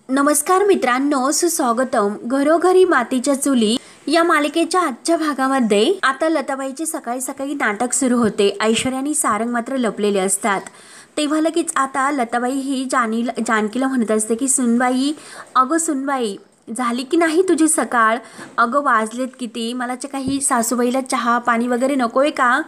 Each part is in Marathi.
नमस्कार मित्रांनो, सुस्वागतम. घरोघरी मातीच्या चुली या मालिकेच्या आजच्या भागामध्ये आता लताबाईचे सकाळी सकाळी नाटक सुरू होते. ऐश्वर्या आणि सारंग मात्र लपलेले असतात. तेव्हा लगेच आता लताबाई ही जानकीला म्हणत असते की सुनबाई, अगं सुनबाई, झाली की नाही तुझी सकाळ? अगं वाजलेत किती? मला काही सासूबाईला चहा पाणी वगैरे नकोय का?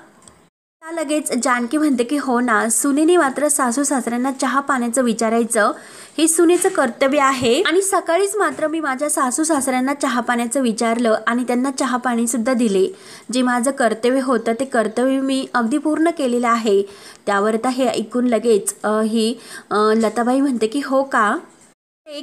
लगेच जानकी म्हणते की हो ना, सुनेने मात्र सासू सासऱ्यांना चहा पाण्याचं विचारायचं हे सुनेचं कर्तव्य आहे. आणि सकाळीच मात्र मी माझ्या सासू सासऱ्यांना चहा पाण्याचं विचारलं आणि त्यांना चहा पाणी सुद्धा दिले. जे माझं कर्तव्य होतं ते कर्तव्य मी अगदी पूर्ण केलेलं आहे. त्यावर आता हे ऐकून लगेच ही लताबाई म्हणते की हो का,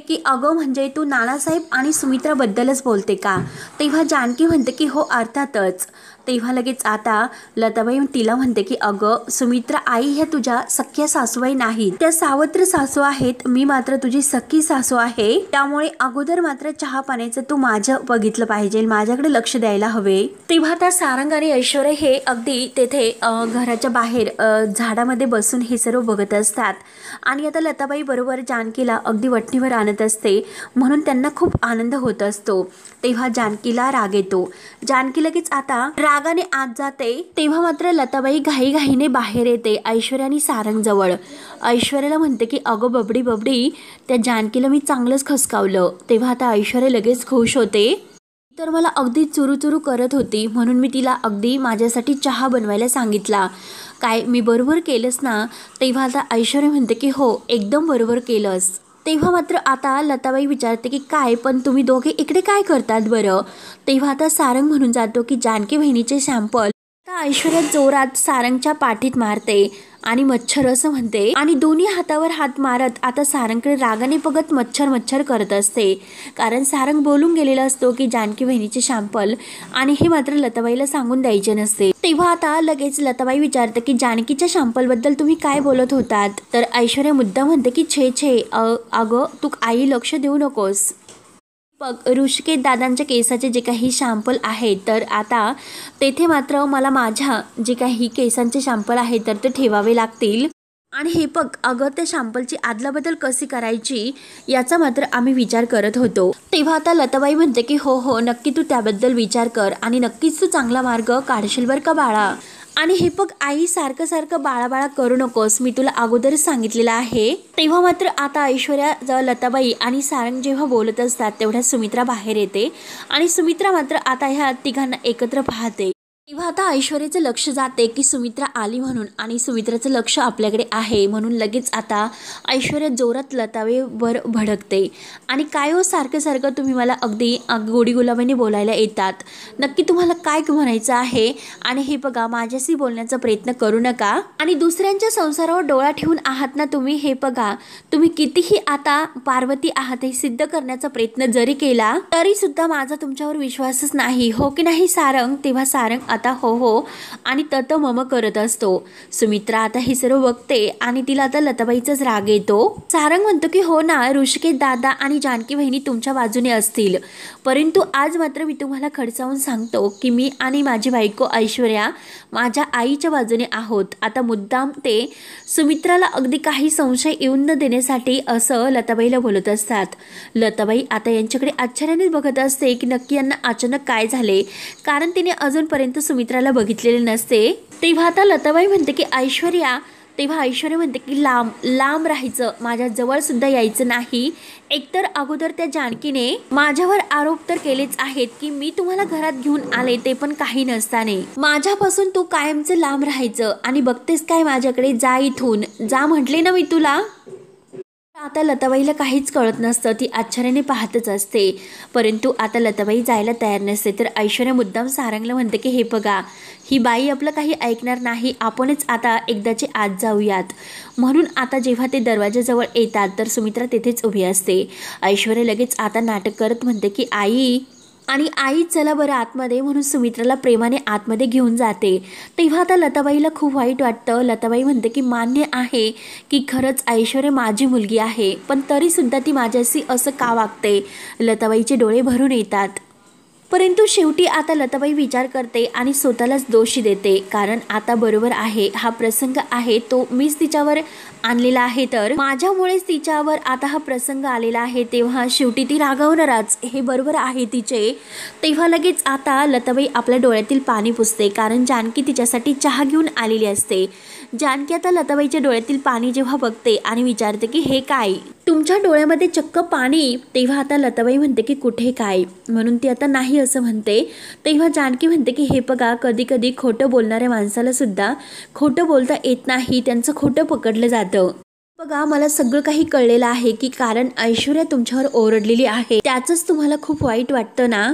की अगं म्हणजे तू नानासाहेब आणि सुमित्राबद्दलच बोलते का? तेव्हा जानकी म्हणते की हो अर्थातच. तेव्हा लगेच आता लताबाई तिला म्हणते की अगं सुमित्रा आई ह्या तुझ्या सख्या सासूबाई नाहीत, त्या सावत्र सासू आहेत. मी मात्र तुझी सख्खी सासू आहे. त्यामुळे अगोदर मात्र चहा पाण्याचं तू माझं बघितलं पाहिजे, माझ्याकडे लक्ष द्यायला हवे. तेव्हा आता सारंग आणि ऐश्वर्या हे अगदी तेथे घराच्या बाहेर झाडामध्ये बसून हे सर्व बघत असतात. आणि आता लताबाई बरोबर जानकीला अगदी वठणीवर आणत असते, म्हणून त्यांना खूप आनंद होत असतो. तेव्हा जानकीला राग येतो. जानकी लगेच आता रागाने आत जाते. तेव्हा मात्र लताबाई घाईघाईने बाहेर येते ऐश्वर्या आणि सारंग जवळ. ऐश्वर्याला म्हणते की अगं बबडी बबडी, त्या जानकीला मी चांगलंच खसकावलं. तेव्हा आता ऐश्वर्या लगेच खुश होते. तर मला अगदी चुरू करत होती, म्हणून मी तिला अगदी माझ्यासाठी चहा बनवायला सांगितला. काय मी बरोबर केलंस ना? तेव्हा आता ऐश्वर्या म्हणते की हो, एकदम बरोबर केलंस. तेव्हा मात्र आता लताबाई विचारते की काय, पण तुम्ही दोघे इकडे काय करतात बरं? तेव्हा आता सारंग म्हणून जातो की जानकी बहिणीचे सॅम्पल. आता ऐश्वर्या जोरात सारंगच्या पाठीत मारते आणि मच्छर असं म्हणते आणि दोन्ही हातावर हात मारत आता सारंगकडे रागाने बघत मच्छर मच्छर करत असते. कारण सारंग बोलून गेलेला असतो की जानकी बहिणीचे सॅम्पल, आणि हे मात्र लताबाईला सांगून द्यायचे नसते. तेव्हा आता लगेच लताबाई विचारते की जानकीच्या सॅम्पलबद्दल तुम्ही काय बोलत होतात? तर ऐश्वर्या मुद्दा म्हणते की छे अगं तू आई लक्ष देऊ नकोस. बघ ऋषिकेश दादांच्या केसाचे जे काही शॅम्पल आहेत तर आता तेथे मात्र मला माझ्या जे काही केसांचे शॅम्पल आहेत तर ते ठेवावे लागतील. आणि हे बघ अगं त्या शॅम्पलची आदलाबदल कशी करायची याचा मात्र आम्ही विचार करत होतो. तेव्हा आता लताबाई म्हणते की हो नक्की तू त्याबद्दल विचार कर आणि नक्कीच तू चांगला मार्ग काढशील बरं का बाळा. आणि हे बघ आई, सारखं बाळा करू नकोस, मी तुला अगोदरच सांगितलेलं आहे. तेव्हा मात्र आता ऐश्वर्या, लताबाई आणि सारंग जेव्हा बोलत असतात तेवढ्या सुमित्रा बाहेर येते आणि सुमित्रा मात्र आता ह्या तिघांना एकत्र पाहते. तेव्हा आता ऐश्वर्याचं लक्ष जाते की सुमित्रा आली म्हणून, आणि सुमित्राचं लक्ष आपल्याकडे आहे म्हणून लगेच आता ऐश्वर्या जोरात लताबाईवर भडकते. आणि काय हो सारखं तुम्ही मला अगदी गोडी गुलाबीने बोलायला येतात, नक्की तुम्हाला काय म्हणायचं आहे? आणि हे बघा माझ्याशी बोलण्याचा प्रयत्न करू नका, आणि दुसऱ्यांच्या संसारावर डोळा ठेवून आहात ना तुम्ही. हे बघा तुम्ही कितीही आता पार्वती आहात हे सिद्ध करण्याचा प्रयत्न जरी केला तरी सुद्धा माझा तुमच्यावर विश्वासच नाही, हो की नाही सारंग? तेव्हा सारंग आता हो आणि तत मम करत असतो. सुमित्रा आता हे सर्व बघते आणि तिला आता लताबाईचाच राग येतो. सारंग म्हणतो की हो ना, ऋषिकेश दादा आणि जानकी बहिणी तुमच्या बाजूने असतील, परंतु आज मात्र मी तुम्हाला खडसावून सांगतो की मी आणि माझी बायको ऐश्वर्या माझ्या आईच्या बाजूने आहोत. आता मुद्दाम ते सुमित्राला अगदी काही संशय येऊन न देण्यासाठी असं लताबाईला बोलत असतात. लताबाई आता यांच्याकडे आश्चर्याने बघत असते की नक्की यांना अचानक काय झाले, कारण तिने अजूनपर्यंत सुमित्राला बघितलेले नसते. तेव्हा आता लताबाई म्हणते की ऐश्वर्या, तेव्हा ऐश्वर्या म्हणते की लांब राहायचं, माझ्या जवळ सुद्धा यायचं नाही. एकतर अगोदर त्या जानकीने माझ्यावर आरोप तर केलेच आहेत की मी तुम्हाला घरात घेऊन आले ते पण काही नसताना. माझ्यापासून तू कायमचं लांब राहायचं, आणि बघतेस काय माझ्याकडे, जा इथून जा म्हटले ना मी तुला. आता लताबाईला काहीच कळत नसतं, ती आश्चर्याने पाहतच असते. परंतु आता लताबाई जायला तयार नसते. तर ऐश्वर्या मुद्दाम सारंगला म्हणते की हे बघा ही बाई आपलं काही ऐकणार नाही, आपणच आता एकदाचे आत जाऊयात. म्हणून आता जेव्हा ते दरवाजाजवळ येतात तर सुमित्रा तेथेच उभी असते. ऐश्वर्या लगेच आता नाटक करत म्हणते की आई, आणि आई चला बरं आतमध्ये, म्हणून सुमित्राला प्रेमाने आतमध्ये घेऊन जाते. तेव्हा आता लताबाईला खूप वाईट वाटतं. लताबाई म्हणते की मान्य आहे की खरंच ऐश्वर्या माझी मुलगी आहे, पण तरीसुद्धा ती माझ्याशी असं का वागते? लताबाईचे डोळे भरून येतात. परंतु शेवटी आता लताबाई विचार करते आणि स्वतःलाच दोषी देते, कारण आता बरोबर आहे, हा प्रसंग आहे तो मीच तिच्यावर आणलेला आहे, तर माझ्यामुळेच तिच्यावर आता हा प्रसंग आलेला आहे, तेव्हा शेवटी ती रागावणारच, हे बरोबर आहे तिचे. तेव्हा लगेच आता लताबाई आपल्या डोळ्यातील पाणी पुसते, कारण जानकी तिच्यासाठी चहा घेऊन आलेली असते. जानकी आता लताबाईच्या डोळ्यातील पाणी जेव्हा बघते आणि विचारते की हे काय, तुमच्या डोळ्यामध्ये चक्क पाणी. तेव्हा आता लताबाई म्हणते की कुठे काय, म्हणून ती आता नाही असं म्हणते. तेव्हा जानकी म्हणते की हे बघा, कधी कधी खोटं बोलणाऱ्या माणसाला सुद्धा खोटं बोलता येत नाही, त्यांचं खोटं पकडलं जातं. बघा, मला सगळं काही कळलेलं आहे की कारण ऐश्वर्या तुमच्यावर ओरडलेली आहे, त्याचंच तुम्हाला खूप वाईट वाटतं ना.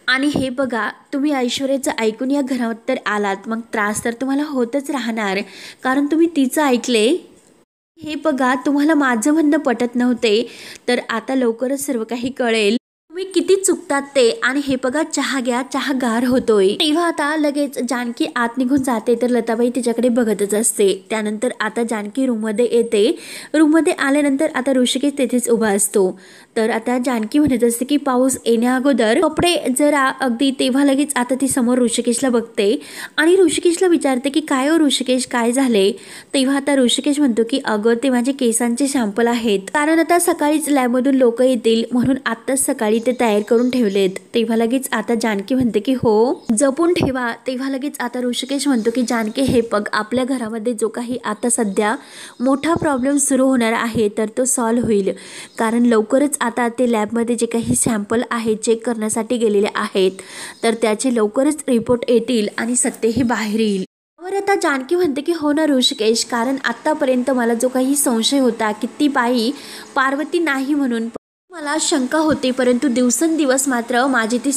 आणि हे बघा, तुम्ही ऐश्वर्याचं ऐकून या घरात तर आलात, मग त्रास तर तुम्हाला होतच राहणार, कारण तुम्ही तिचं ऐकले. हे बघा, तुम्हाला माझं म्हणणं पटत नव्हते, तर आता लवकरच सर्व काही कळेल, तुम्ही किती चुकतात ते. आणि हे बघा, चहा घ्या, चहा गार होतोय. तेव्हा आता लगेच जानकी आत निघून जाते, तर लताबाई तिच्याकडे बघतच असते. त्यानंतर आता जानकी रूममध्ये येते. रूममध्ये आल्यानंतर आता ऋषिकेश तेथेच उभा असतो. तर आता जानकी म्हणत असते की पाऊस येण्या अगोदर कपडे जरा अगदी. तेव्हा लगेच आता ती समोर ऋषिकेशला बघते आणि ऋषिकेशला विचारते की काय हो ऋषिकेश, काय झाले. तेव्हा आता ऋषिकेश म्हणतो की अगं, ते माझे केसांचे सॅम्पल आहेत, कारण आता सकाळीच लॅबमधून लोक येतील, म्हणून आत्ताच सकाळी ते तयार करून ठेवलेत. तेव्हा लगेच आता जानकी म्हणते की हो, जपून ठेवा. तेव्हा लगेच आता ऋषिकेश म्हणतो की जानकी, हे बघ, आपल्या घरामध्ये जो काही आता सध्या मोठा प्रॉब्लेम सुरू होणार आहे तर तो सॉल्व्ह होईल, कारण लवकरच आता ते लॅबमध्ये जे काही सॅम्पल आहेत चेक करण्यासाठी गेलेले आहेत, तर त्याचे लवकरच रिपोर्ट येतील आणि सत्यही बाहेर येईल. वर आता जानकी म्हणते की हो ना ऋषिकेश, कारण आत्तापर्यंत मला जो काही संशय होता की ती बाई पार्वती नाही म्हणून मला शंका होती, परंतु दिवसेंदिवस मात्र माझी ती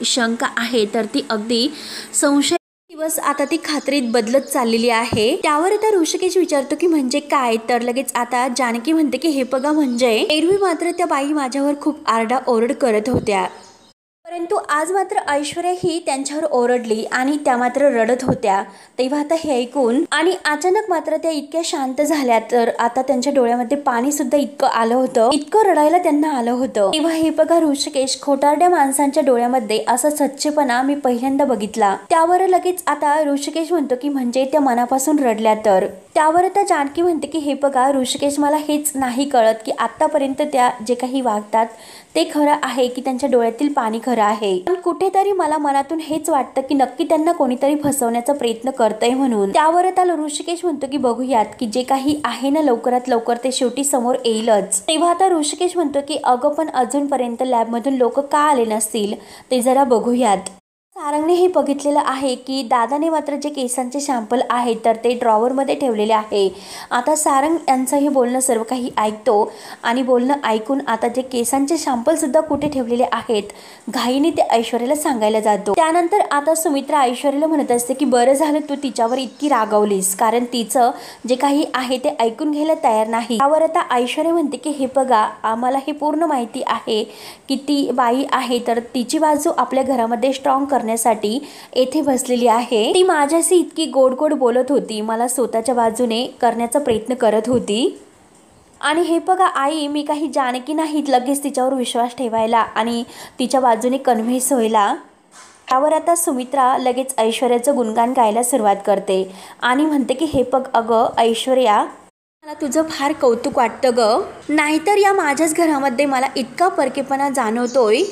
शंका आहे तर ती अगदी संशय दिवस आता ती खात्रीत बदलत चाललेली आहे. त्यावर आता ऋषिकेश विचारतो की म्हणजे काय, तर लगेच आता जानकी म्हणते की हे बघा, म्हणजे एरवी मात्र त्या बाई माझ्यावर खूप आरडाओरड करत होत्या, परंतु आज मात्र ऐश्वर्या ही त्यांच्यावर ओरडली आणि त्या मात्र रडत होत्या. तेव्हा आता हे ऐकून आणि अचानक मात्र त्या इतक्या शांत झाल्या, तर आता त्यांच्या डोळ्यामध्ये पाणी सुद्धा इतकं आलं होतं, इतकं रडायला त्यांना आलं होतं. तेव्हा हे बघा ऋषिकेश, खोटारड्या माणसांच्या डोळ्यामध्ये असा सच्चेपणा मी पहिल्यांदा बघितला. त्यावर लगेच आता ऋषिकेश म्हणतो की म्हणजे त्या मनापासून रडल्या तर. त्यावर आता जानकी म्हणते की हे बघा ऋषिकेश, मला हेच नाही कळत की आतापर्यंत त्या जे काही वागतात ते खरं आहे की त्यांच्या डोळ्यातील पाणी खरं आहे, पण कुठेतरी मला मनातून हेच वाटतं की नक्की त्यांना कोणीतरी फसवण्याचा प्रयत्न करतंय म्हणून. त्यावर आता ऋषिकेश म्हणतो की बघूयात की जे काही आहे ना लवकरात लवकर ते शेवटी समोर येईलच. तेव्हा आता ऋषिकेश म्हणतो की अगं, पण अजूनपर्यंत लॅबमधून लोक का आले नसतील ते जरा बघूयात. सारंगने हे बघितलेलं आहे की दादाने मात्र जे केसांचे सॅम्पल आहेत तर ते ड्रॉवरमध्ये ठेवलेले आहे. आता सारंग यांचं हे बोलणं सर्व काही ऐकतो आणि बोलणं ऐकून आता जे केसांचे सॅम्पल सुद्धा कुठे ठेवलेले आहेत घाईने ते ऐश्वर्याला सांगायला जातो. त्यानंतर आता सुमित्रा ऐश्वर्याला म्हणत असते की बरं झालं तू तिच्यावर इतकी रागावलीस, कारण तिचं जे काही आहे ते ऐकून घ्यायला तयार नाही. त्यावर आता ऐश्वर्या म्हणते की हे बघा, आम्हाला हे पूर्ण माहिती आहे की ती बाई आहे तर तिची बाजू आपल्या घरामध्ये स्ट्रॉंग करण्यासाठी येथे बसलेली आहे. ती माझ्याशी इतकी गोड गोड बोलत होती, मला स्वतःच्या बाजूने करण्याचा प्रयत्न करत होती. आणि हे बघा आई, मी काही जानकी नाही लगेच तिच्यावर विश्वास ठेवायला आणि तिच्या बाजूने कन्व्हिन्स व्हायला. त्यावर आता सुमित्रा लगेच ऐश्वर्याचं गुणगान गायला सुरुवात करते आणि म्हणते की हे बघ अगं ऐश्वर्या, मला तुझं फार कौतुक वाटतं ग, नाहीतर या माझ्याच घरामध्ये मला इतका परकेपणा जाणवतोय.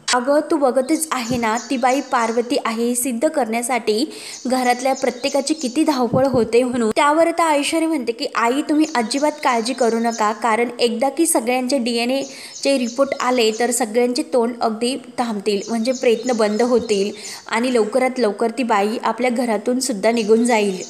अगं, तू बघतच आहे ना, ती बाई पार्वती आहे हे सिद्ध करण्यासाठी घरातल्या प्रत्येकाची किती धावपळ होते म्हणून. त्यावर आता ऐश्वर्या म्हणते की आई, तुम्ही अजिबात काळजी करू नका, कारण एकदा की सगळ्यांचे DNA चे रिपोर्ट आले तर सगळ्यांचे तोंड अगदी थांबतील, म्हणजे प्रयत्न बंद होतील आणि लवकरात लवकर ती बाई आपल्या घरातून सुद्धा निघून जाईल.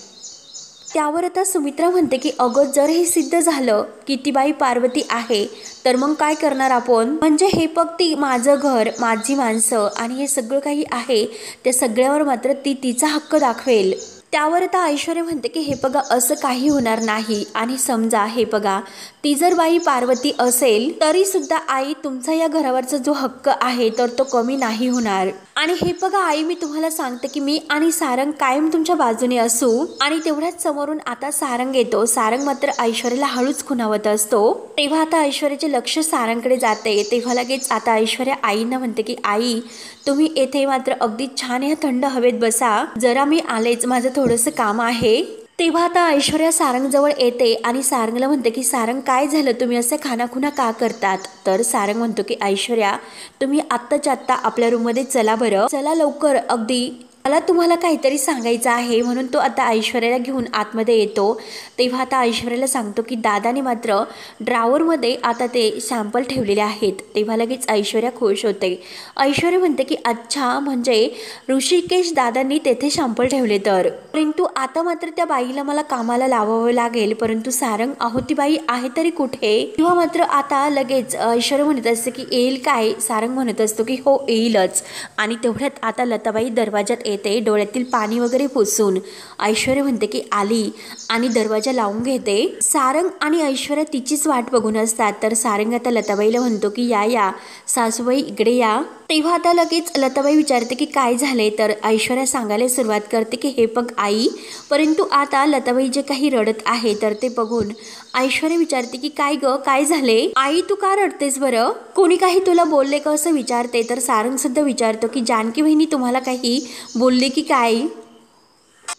त्यावर आता सुमित्रा म्हणते की अगं, जर हे सिद्ध झालं की ती बाई पार्वती आहे तर मग काय करणार आपण, म्हणजे हे फक्त माझं घर, माझी माणसं आणि हे सगळं काही आहे त्या सगळ्यावर मात्र ती तिचा हक्क दाखवेल. त्यावर आता ऐश्वर्या म्हणते की हे बघा असं काही होणार नाही आणि समजा हे बघा ती जर बाई पार्वती असेल तरी सुद्धा आई तुमचा या घरावरचा जो हक्क आहे तर तो कमी नाही होणार। आणि हे बघा आई मी तुम्हाला सांगते की मी आणि सारंग कायम तुमच्या बाजूने असू। आणि तेवढ्याच समोरून आता सारंग येतो। सारंग मात्र ऐश्वर्याला हळूच खुणावत असतो। तेव्हा आता ऐश्वर्याचे लक्ष सारंगकडे जाते। तेव्हा लगेच आता ऐश्वर्या आईंना म्हणते की आई तुम्ही येथे मात्र अगदी छान या थंड हवेत बसा, जरा मी आलेच, माझं थोडंसं काम आहे। तेव्हा आता ऐश्वर्या सारंग जवळ येते आणि सारंगला म्हणते की सारंग काय झालं, तुम्ही असे खानाखुना का करतात? तर सारंग म्हणतो की ऐश्वर्या तुम्ही आत्ताच्या आत्ता आपल्या रूममध्ये चला बरं, चला लवकर, अगदी मला तुम्हाला काहीतरी सांगायचं आहे। म्हणून तो आता ऐश्वर्याला घेऊन आतमध्ये येतो। तेव्हा आता ऐश्वर्याला सांगतो की दादाने मात्र ड्रॉवरमध्ये आता ते सॅम्पल ठेवलेले आहेत। तेव्हा लगेच ऐश्वर्या खुश होते। ऐश्वर्या म्हणते की अच्छा म्हणजे ऋषिकेश दादांनी तेथे सॅम्पल ठेवले तर, परंतु आता मात्र त्या बाईला मला कामाला लावावं लागेल। परंतु सारंग अहो ती बाई आहे तरी कुठे? किंवा मात्र आता लगेच ऐश्वर्या म्हणत असते की येईल काय? सारंग म्हणत असतो की हो येईलच। आणि तेवढ्यात आता लताबाई दरवाजात येते डोळ्यातील पाणी वगैरे पुसून। ऐश्वर्या म्हणते की आली आणि दरवाजा लावून घेते। सारंग आणि ऐश्वर्या तिचीच वाट बघून असतात। तर सारंग आता लताबाईला म्हणतो की या सासूबाई इकडे या। तेव्हा आता लगेच लताबाई विचारते की काय झाले? तर ऐश्वर्या सांगायला सुरुवात करते की हे बघ आई, परंतु आता लताबाई जे काही रडत आहे तर ते बघून ऐश्वर्या विचारते की काय ग काय झाले? आई तू का रडतेस बरं? कोणी काही तुला बोलले का असं विचारते। तर सारंग सुद्धा विचारतो की जानकी बहिणी तुम्हाला काही बोलले की काय?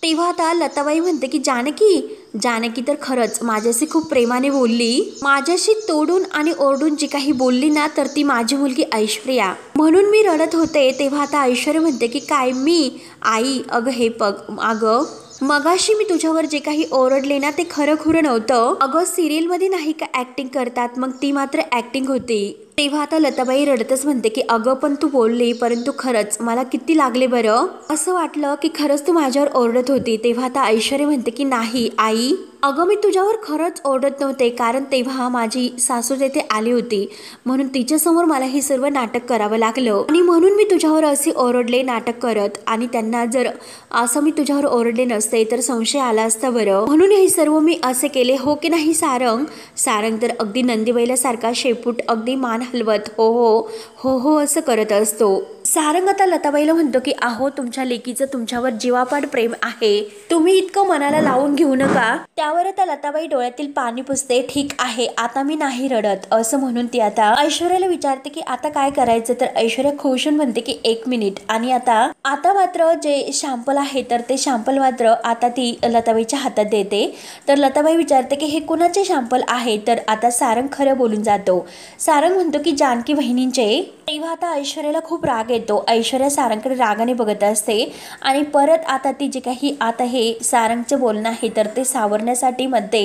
तेव्हा आता लताबाई म्हणते की जानकी तर खरंच माझ्याशी खूप प्रेमाने बोलली, माझ्याशी तोडून आणि ओरडून जी काही बोलली ना तर ती माझी मुलगी ऐश्वर्या, म्हणून मी रडत होते। तेव्हा आता ऐश्वर्या म्हणते की काय मी? आई अगं हे बघ अगं मगाशी मी तुझ्यावर जे काही ओरडले ना ते खरं खुरं नव्हतं अगं, सिरियल मध्ये नाही का ऍक्टिंग करतात, मग ती मात्र ऍक्टिंग होती। तेव्हा आता लताबाई रडतच म्हणते की अगं पण तू बोलली, परंतु खरंच मला किती लागले बरं, असं वाटलं की खरंच तू माझ्यावर ओरडत होती। तेव्हा आता ऐश्वर्या म्हणते की नाही आई अगं मी तुझ्यावर खरंच ओरडत नव्हते, कारण तेव्हा माझी सासू तेथे आली होती म्हणून तिच्यासमोर मला हे सर्व नाटक करावं लागलं आणि म्हणून मी तुझ्यावर असे ओरडले नाटक करत, आणि त्यांना जर असं मी तुझ्यावर ओरडले नसते तर संशय आला असता बरं, म्हणून हे सर्व मी असे केले, हो की नाही सारंग? सारंग तर अगदी नंदीबैला सारखा शेपूट अगदी मान हलवत हो हो हो हो असं करत असतो। सारंग आता लताबाईला म्हणतो की अहो तुमच्या लेकीचं तुमच्यावर जीवापाड प्रेम आहे, तुम्ही इतकं मनाला लावून घेऊ नका। त्यावर आता लताबाई डोळ्यातील पाणी पुसते, ठीक आहे आता मी नाही रडत असं म्हणून ती आता ऐश्वर्याला विचारते की आता काय करायचं? तर ऐश्वर्या खुशून म्हणते की 1 मिनिट। आणि आता मात्र जे शॅम्पल आहे तर ते शॅम्पल मात्र आता ती लताबाईच्या हातात देते। तर लताबाई विचारते की हे कुणाचे शॅम्पल आहे? तर आता सारंग खरं बोलून जातो। सारंग म्हणतो की जानकी बहिणींचे। तेव्हा आता ऐश्वर्याला खूप राग येतो। ऐश्वर्या सारंगकडे रागाने बघत असते आणि परत आता ती जे काही आता हे सारंगचे बोलणं आहे तर ते सावरण्यासाठी म्हणते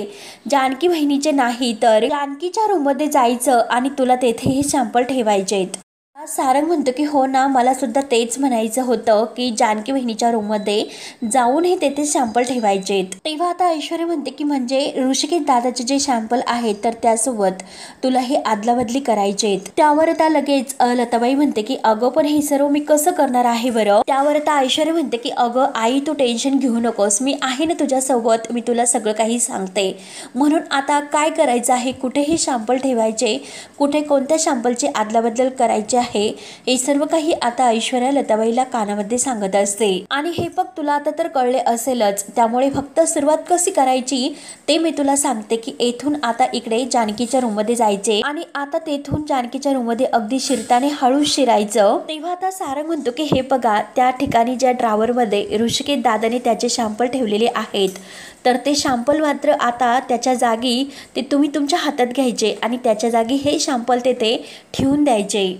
जानकी बहिणीचे नाही तर जानकीच्या रूममध्ये जायचं आणि तुला तेथे हे सॅम्पल ठेवायचे। सारंग म्हणतो की हो ना, मला सुद्धा तेच म्हणायचं होतं की जानकी बहिणीच्या रूममध्ये जाऊन हे तेथे सॅम्पल ठेवायचे। तेव्हा आता ऐश्वर्या म्हणते की म्हणजे ऋषिकेश दादाचे जे सॅम्पल आहेत तर त्यासोबत तुला हे आदलाबदली करायचे। त्यावर आता लगेच लताबाई म्हणते की अगं पण हे सर्व मी कसं करणार आहे बरं? त्यावर आता ऐश्वर्या म्हणते की अगं आई तू टेन्शन घेऊ नकोस, मी आहे ना तुझ्यासोबत, मी तुला सगळं काही सांगते। म्हणून आता काय करायचं आहे, कुठे हे सॅम्पल ठेवायचे, कुठे कोणत्या सॅम्पलची आदलाबदल करायची हे सर्व काही आता ऐश्वर्या लताबाईला कानामध्ये सांगत असते। आणि हे बघ तुला आता तर कळले असेलच, त्यामुळे फक्त सुरुवात कशी करायची ते मी तुला सांगते की येथून आता इकडे जानकीच्या रूम मध्ये जायचे आणि आता तेथून जानकीच्या रूम मध्ये अगदी शिरताने हळू शिरायचं। तेव्हा आता सारंग म्हणतो की हे बघा त्या ठिकाणी ज्या ड्रॉवर मध्ये ऋषिकेश दादाने त्याचे सॅम्पल ठेवलेले आहेत तर ते सॅम्पल मात्र आता त्याच्या जागी ते तुम्ही तुमच्या हातात घ्यायचे आणि त्याच्या जागी हे सॅम्पल तेथे ठेवून द्यायचे।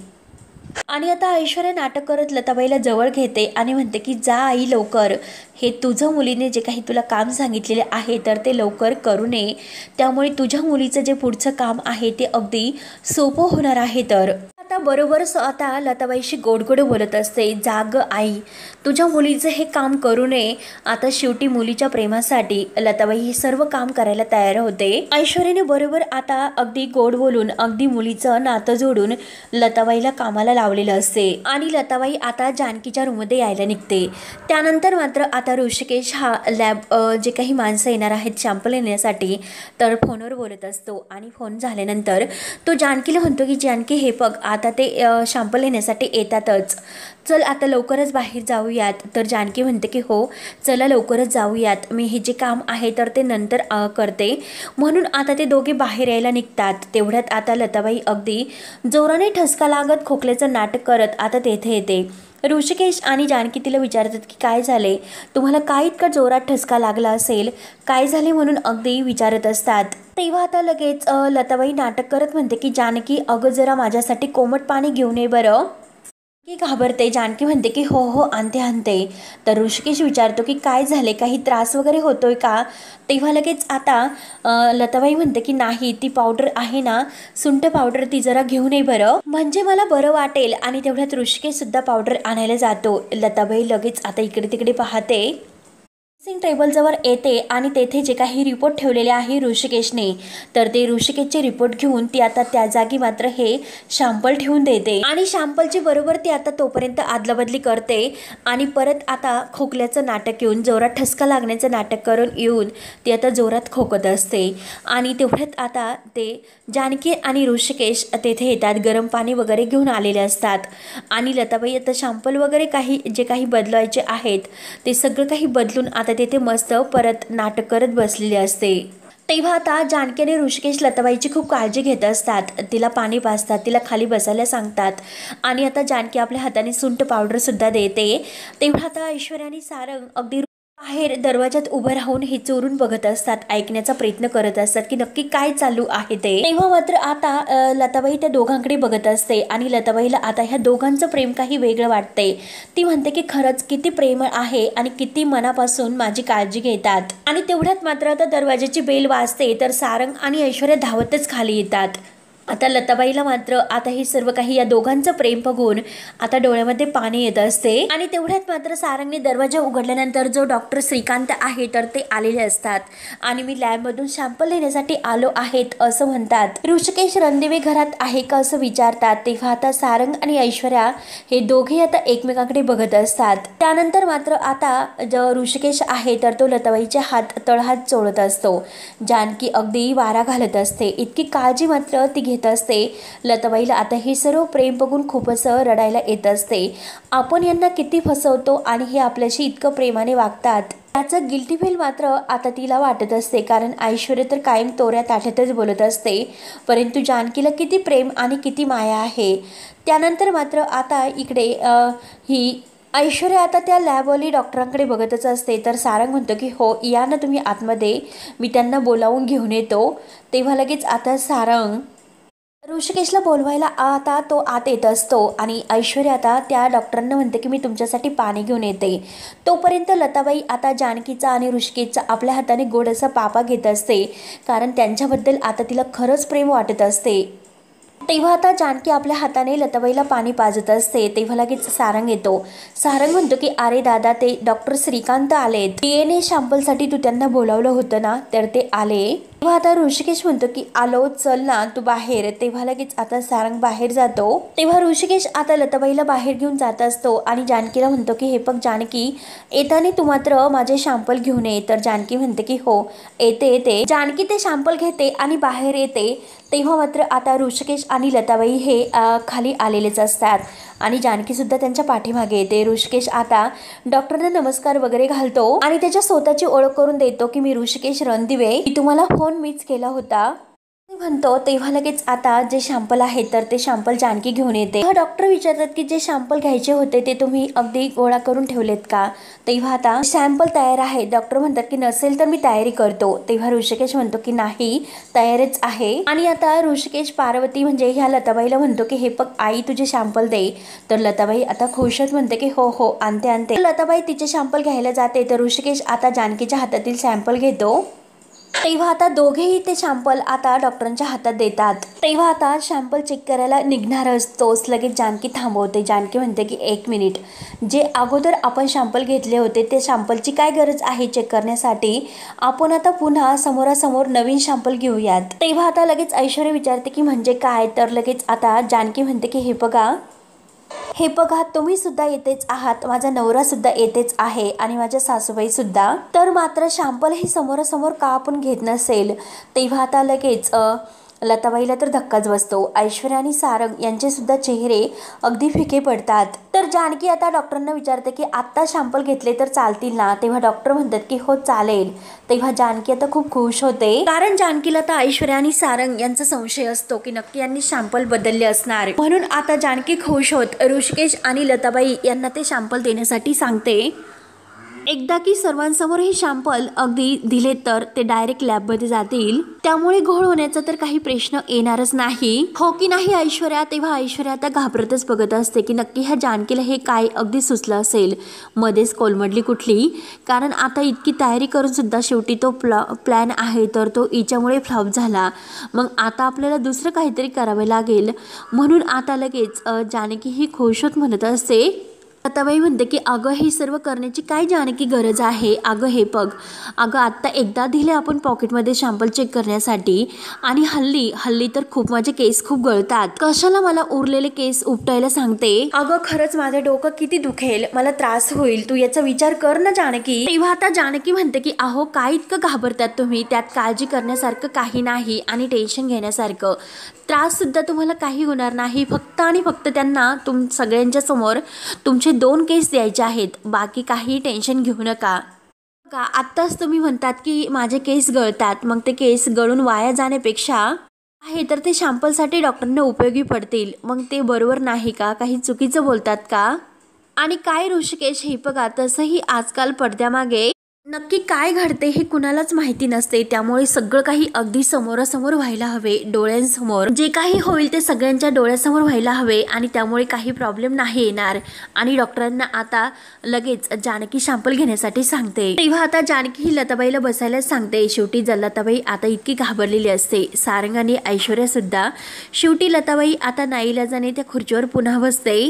आणि आता ऐश्वर्या नाटक करत लताबाईला जवळ घेते आणि म्हणते की जा आई लवकर, हे तुझं मुलीने जे काही तुला काम सांगितलेले आहे तर ते लवकर करू नये, त्यामुळे तुझ्या मुलीचं जे पुढचं काम आहे ते अगदी सोपं होणार आहे। तर आता बरोबर आता लताबाईशी गोडगोड बोलत असते, जाग आई, तुझ्या मुलीचं हे काम करू नये. आता शेवटी मुलीच्या प्रेमासाठी लताबाई हे सर्व काम करायला तयार होते. ऐश्वर्याने बरोबर आता अगदी गोड बोलून अगदी मुलीचं नातं जोडून लताबाईला कामाला लावलेलं असते आणि लताबाई आता जानकीच्या रूममध्ये यायला निघते. त्यानंतर मात्र आता ऋषिकेश हा लॅब जे काही माणसं येणार आहेत सॅम्पल येण्यासाठी तर फोनवर बोलत असतो आणि फोन झाल्यानंतर तो जानकीला म्हणतो की जानकी हे बघ आता ते सॅम्पल येण्यासाठी येतातच, चल आता लवकरच बाहेर जाऊयात. तर जानकी म्हणते की हो चला लवकरच जाऊयात, मी हे जे काम आहे तर ते नंतर करते. म्हणून आता ते दोघे बाहेर यायला निघतात. तेवढ्यात आता लताबाई अगदी जोराने ठसका लागत खोकल्याचं नाटक करत आता तेथे येते. ऋषिकेश आणि जानकी तिला विचारतात की काय झाले, तुम्हाला काय इतका जोरात ठसका लागला असेल, काय झाले म्हणून अगदी विचारत असतात. तेव्हा आता लगेच लताबाई नाटक करत म्हणते की जानकी अगं जरा माझ्यासाठी कोमट पाणी घेऊन ये बरं. की घाबरते. जानकी म्हणते की हो हो आणते आणते. तर ऋषिकेश विचारतो की काय झाले, काही त्रास वगैरे होतोय का. तेव्हा लगेच आता लताबाई म्हणते की नाही, ती पावडर आहे ना सुंठ पावडर ती जरा घेऊन ये बरं, म्हणजे मला बरं वाटेल. आणि तेवढ्यात ऋषिकेश सुद्धा पावडर आणायला जातो. लताबाई लगेच आता इकडे तिकडे पाहते, ड्रेसिंग टेबलजवळ येते आणि तेथे जे काही रिपोर्ट ठेवलेले आहे ऋषिकेशने तर ते ऋषिकेशचे रिपोर्ट घेऊन ती आता त्या जागी मात्र हे शॅम्पल ठेवून देते आणि शॅम्पलची बरोबर ती आता तोपर्यंत आदलाबदली करते आणि परत आता खोकल्याचं नाटक येऊन जोरात ठसका लागण्याचं नाटक करून येऊन ती आता जोरात खोकत असते. आणि तेवढ्यात आता ते जानकी आणि ऋषिकेश तेथे येतात, गरम पाणी वगैरे घेऊन आलेले असतात आणि लताबाई आता शॅम्पल वगैरे काही जे काही बदलायचे आहेत ते सगळं काही बदलून आता तेथे मस्त परत नाटक करत बसलेले असते. तेव्हा आता जानकी आणि ऋषिकेश लताबाईची खूप काळजी घेत असतात, तिला पाणी पाजतात, तिला खाली बसायला सांगतात आणि आता जानकी आपल्या हाताने सुंठ पावडर सुद्धा देते. तेव्हा आता ऐश्वर्या आणि सारंग अगदी बाहेर दरवाजात उभं राहून हे चोरून बघत असतात, ऐकण्याचा प्रयत्न करत असतात की नक्की काय चालू आहे ते. तेव्हा मात्र आता लताबाई त्या दोघांकडे बघत असते आणि लताबाईला आता ह्या दोघांचं प्रेम काही वेगळं वाटते. ती म्हणते की खरंच किती प्रेमळ आहे आणि किती मनापासून माझी काळजी घेतात. आणि तेवढ्यात मात्र आता दरवाजाची बेल वाजते तर सारंग आणि ऐश्वर्या धावतच खाली येतात. आता लताबाईला मात्र आता हे सर्व काही या दोघांचं प्रेम बघून आता डोळ्यामध्ये पाणी येत असते. आणि तेवढ्यात मात्र सारंगने दरवाजा उघडल्यानंतर जो डॉक्टर श्रीकांत आहे तर ते आलेले असतात आणि मी लॅबमधून सॅम्पल घेण्यासाठी आलो आहेत असं म्हणतात. ऋषिकेश रणदिवे घरात आहे का असं विचारतात. तेव्हा आता सारंग आणि ऐश्वर्या हे दोघे आता एकमेकांकडे बघत असतात. त्यानंतर मात्र आता जो ऋषिकेश आहे तर तो लताबाईचे हात तळहात चोळत असतो. जानकी अगदी वारा घालत असते, इतकी काळजी मात्र ती घेत असते. लताबाईला आता हे सर्व प्रेम बघून खूपच रडायला येत असते. आपण यांना किती फसवतो आणि हे आपल्याशी इतकं प्रेमाने वागतात त्याचं गिल्टी फील मात्र आता तिला वाटत असते. कारण ऐश्वर्या तर कायम तोऱ्या ताठ्यातच बोलत असते, परंतु जानकीला किती प्रेम आणि किती माया आहे. त्यानंतर मात्र आता इकडे ही ऐश्वर्या आता त्या लॅबवाली डॉक्टरांकडे बघतच असते. तर सारंग म्हणतो की हो या ना तुम्ही आतमध्ये, मी त्यांना बोलावून घेऊन येतो. तेव्हा लगेच आता सारंग ऋषिकेशला बोलवायला आता तो आत येत असतो आणि ऐश्वर्या आता त्या डॉक्टरांना म्हणते की मी तुमच्यासाठी पाणी घेऊन येते. तोपर्यंत लताबाई आता जानकीचा आणि ऋषिकेशचा आपल्या हाताने गोड असा पापा घेत असते, कारण त्यांच्याबद्दल आता तिला खरंच प्रेम वाटत असते. तेव्हा आता जानकी आपल्या हाताने लताबाईला पाणी पाजत असते. तेव्हा लगेच सारंग येतो. सारंग म्हणतो की अरे दादा ते डॉक्टर श्रीकांत आलेत, DNA सॅम्पलसाठी तू त्यांना बोलावलं होतं ना तर ते आले. तेव्हा आता ऋषिकेश म्हणतो की आलो चल ना तू बाहेर. तेव्हा लगेच आता सारंग बाहेर जातो. तेव्हा ऋषिकेश आता लताबाईला बाहेर घेऊन जात असतो आणि जानकीला म्हणतो की हे बघ जानकी, येताना तू मात्र माझे सॅम्पल घेऊन ये. तर जानकी म्हणते की हो येते येते. जानकी ते सॅम्पल घेते आणि बाहेर येते. तेव्हा मात्र आता ऋषिकेश आणि लताबाई हे खाली आलेलेच असतात आणि जानकी सुद्धा त्यांच्या पाठीमागे येते. ऋषिकेश आता डॉक्टरांना नमस्कार वगैरे घालतो आणि त्याच्या स्वतःची ओळख करून देतो की मी ऋषिकेश रणदिवे, मी तुम्हाला फोन मीच केला होता म्हणतो. तेव्हा लगेच आता जे सॅम्पल आहे तर ते सॅम्पल जानकी घेऊन येते. डॉक्टर विचारतात की जे सॅम्पल घ्यायचे होते ते तुम्ही अगदी गोळा करून ठेवलेत का. तेव्हा आता सॅम्पल तयार आहे. डॉक्टर म्हणतात की नसेल तर मी तयारी करतो. तेव्हा ऋषिकेश म्हणतो की नाही तयारच आहे. आणि आता ऋषिकेश पार्वती म्हणजे ह्या लताबाईला म्हणतो की हे बघ आई तुझे सॅम्पल दे. तर लताबाई आता खुशच म्हणते की हो हो आणते आणते. लताबाई तिचे सॅम्पल घ्यायला जाते तर ऋषिकेश आता जानकीच्या हातातील सॅम्पल घेतो तेव्हा आता दोघेही ते सॅम्पल आता डॉक्टरांच्या हातात देतात। तेव्हा आता सॅम्पल चेक करायला निघणार असतोच लगेच जानकी थांबवते। जानकी म्हणते की 1 मिनिट, जे अगोदर आपण सॅम्पल घेतले होते ते सॅम्पलची काय गरज आहे चेक करण्यासाठी, आपण आता पुन्हा समोरासमोर नवीन सॅम्पल घेऊयात। तेव्हा आता लगेच ऐश्वर्या विचारते की म्हणजे काय, तर लगेच आता जानकी म्हणते की हे बघा तुम्ही सुद्धा येतेच आहात, माझा नवरा सुद्धा येतेच आहे आणि माझ्या सासूबाई सुद्धा, तर मात्र सॅम्पल हे समोरासमोर का आपण घेत नसेल। तेव्हा आता लगेच लताबाईला तर धक्काच बसतो। ऐश्वर्या आणि सारंग यांचे सुद्धा चेहरे अगदी फिके पडतात। तर जानकी आता डॉक्टरांना विचारते की आता सॅम्पल घेतले तर चालतील ना, तेव्हा डॉक्टर म्हणतात की हो चालेल। तेव्हा जानकी आता खूप खुश होते, कारण जानकीला तर ऐश्वर्या आणि सारंग यांचा संशय असतो की नक्की यांनी सॅम्पल बदलले असणार, म्हणून आता जानकी खुश होत ऋषिकेश आणि लताबाई यांना ते सॅम्पल देण्यासाठी सांगते। एकदा की सर्वांसमोर हे सॅम्पल अगदी दिले तर ते डायरेक्ट लॅबमध्ये जातील, त्यामुळे घोळ होण्याचा तर काही प्रश्न येणारच नाही, हो की नाही ऐश्वर्या। तेव्हा ऐश्वर्या आता घाबरतच बघत असते की नक्की ह्या जानकीला हे काय अगदी सुचलं असेल, मध्येच कोलमडली कुठली, कारण आता इतकी तयारी करून सुद्धा शेवटी तो प्लॅन आहे तर तो हिच्यामुळे फ्लॉप झाला, मग आता आपल्याला दुसरं काहीतरी करावे लागेल, म्हणून आता लगेच जानकी ही खुश होत म्हणत असते। लताबाई म्हणते की अगं हे सर्व करण्याची काय जानकी गरज आहे, अगं हे बघ, अगं आत्ता एकदा दिले आपण पॉकेटमध्ये सॅम्पल चेक करण्यासाठी, आणि हल्ली तर खूप माझे केस खूप गळतात, कशाला मला उरलेले केस उपटायला सांगते, अगं खरंच माझं डोकं किती दुखेल, मला त्रास होईल, तू याचा विचार कर ना जानकी। तेव्हा आता जानकी म्हणते की अहो काय इतकं घाबरतात तुम्ही, त्यात काळजी करण्यासारखं काही नाही आणि टेन्शन घेण्यासारखं, त्रास सुद्धा तुम्हाला काही होणार नाही, फक्त आणि फक्त त्यांना सगळ्यांच्या समोर तुमचे 2 केस द्यायचे आहेत, बाकी काही टेन्शन घेऊ नका। का आत्ताच तुम्ही म्हणतात की माझे केस गळतात, मग ते केस गळून वाया जाण्यापेक्षा आहे तर ते सॅम्पलसाठी डॉक्टरांना उपयोगी पडतील, मग ते बरोबर नाही का, काही चुकीचं बोलतात का। आणि काय ऋषिकेश हे बघा, तसंही आजकाल पडद्यामागे नक्की काय घडते हे कुणालाच माहिती नसते, त्यामुळे सगळं काही अगदी समोरासमोर व्हायला हवे, डोळ्यांसमोर जे काही होईल ते सगळ्यांच्या डोळ्यासमोर व्हायला हवे, आणि त्यामुळे काही प्रॉब्लेम नाही येणार। आणि डॉक्टरांना आता लगेच जानकी सॅम्पल घेण्यासाठी सांगते। तेव्हा आता जानकी ही लताबाईला बसायला सांगते। शेवटी लताबाई आता इतकी घाबरलेली असते, सारंग आणि ऐश्वर्या सुद्धा, शेवटी लताबाई आता नाईलाजाने त्या खुर्चीवर पुन्हा बसते।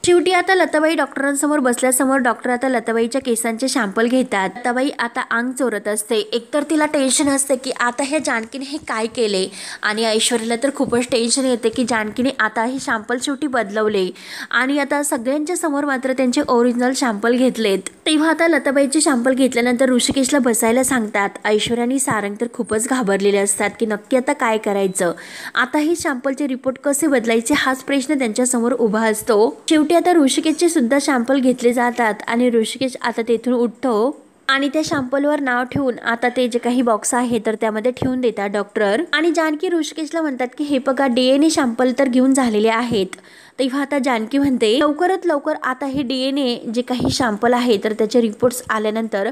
शेवटी आता लताबाई डॉक्टरांसमोर बसल्यासमोर डॉक्टर आता लताबाईच्या केसांचे सॅम्पल घेतात। लताबाई आता अंग चोरत असते, एकतर तिला टेन्शन असते की आता ह्या जानकीने हे काय केले, आणि ऐश्वर्याला तर खूपच टेन्शन येते की जानकीने आता हे सॅम्पल शेवटी बदलवले, आणि आता सगळ्यांच्या समोर मात्र त्यांचे ओरिजिनल सॅम्पल घेतलेत। तेव्हा आता लताबाईचे सॅम्पल घेतल्यानंतर ऋषिकेशला बसायला सांगतात। ऐश्वर्या आणि सारंग तर खूपच घाबरलेले असतात की नक्की आता काय करायचं, आता हे सॅम्पलचे रिपोर्ट कसे बदलायचे हाच प्रश्न त्यांच्या समोर उभा असतो। शेवटी आता ऋषिकेशचे सुद्धा सॅम्पल घेतले जातात, आणि ऋषिकेश आता तेथून उठतो आणि त्या सॅम्पलवर नाव ठेवून आता ते जे काही बॉक्स आहे तर त्यामध्ये ठेवून देतात डॉक्टर। आणि जानकी ऋषिकेशला म्हणतात की हे बघा DNA सॅम्पल तर घेऊन झालेले आहेत। तेव्हा आता जानकी म्हणते लवकरात लवकर आता हे DNA जे काही सॅम्पल आहे तर त्याचे रिपोर्ट्स आल्यानंतर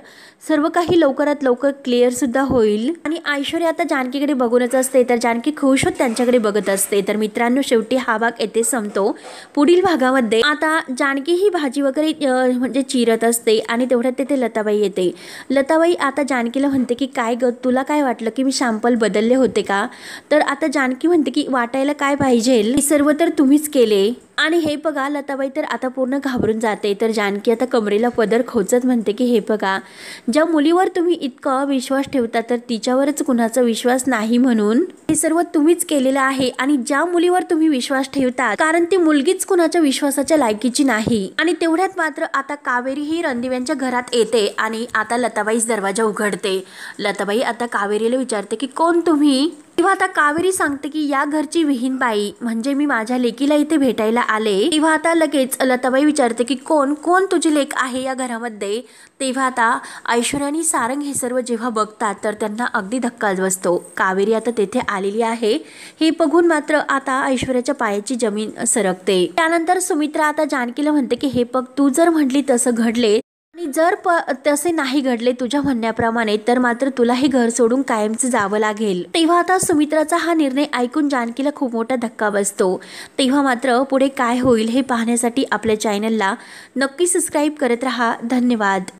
सर्व काही लवकरात लवकर क्लिअर सुद्धा होईल। आणि ऐश्वर्या आता जानकीकडे बघूनच असते, तर जानकी खुश होत त्यांच्याकडे बघत असते। तर मित्रांनो, शेवटी हा भाग येथे संपतो। पुढील भागामध्ये आता जानकी ही भाजी वगैरे म्हणजे चिरत असते, आणि तेवढ्यात तेथे लताबाई येते। लताबाई आता जानकीला म्हणते की काय ग, तुला काय वाटलं की मी सॅम्पल बदलले होते का, तर आता जानकी म्हणते की वाटायला काय पाहिजे, हे सर्व तर तुम्हीच केले। आणि हे बघा, लताबाई तर आता पूर्ण घाबरून जाते। तर जानकी आता कमरेला पदर खोचत म्हणते की हे बघा, ज्या मुलीवर तुम्ही इतका विश्वास ठेवता तर तिच्यावरच कुणाचा विश्वास नाही, म्हणून हे सर्व तुम्हीच केलेलं आहे। आणि ज्या मुलीवर तुम्ही विश्वास ठेवता कारण ती मुलगीच कुणाच्या विश्वासाच्या लायकीची नाही। आणि तेवढ्यात मात्र आता कावेरी ही रणदिव्यांच्या घरात येते, आणि आता लताबाईच दरवाजा उघडते। लताबाई आता कावेरीला विचारते की कोण तुम्ही। तेव्हा आता कावेरी सांगते की या घरची विहीनबाई म्हणजे मी माझ्या लेकीला इथे भेटायला आले। तेव्हा आता लगेच लताबाई विचारते की कोण तुझी लेक आहे या घरामध्ये। तेव्हा आता ऐश्वर्या आणि सारंग हे सर्व जेव्हा बघतात तर त्यांना अगदी धक्काच बसतो। कावेरी आता तेथे आलेली आहे हे बघून मात्र आता ऐश्वर्याच्या पायाची जमीन सरकते। त्यानंतर सुमित्रा आता जानकीला म्हणते की हे बघ, तू जर म्हटली तसं घडले, आणि जर तसे नाही घडले तुझ्या म्हणण्याप्रमाणे तर मात्र तुला हे घर सोडून कायमचं जावं लागेल। तेव्हा आता सुमित्राचा हा निर्णय ऐकून जानकीला खूप मोठा धक्का बसतो। तेव्हा मात्र पुढे काय होईल हे पाहण्यासाठी आपल्या चॅनलला नक्की सबस्क्राईब करत राहा। धन्यवाद।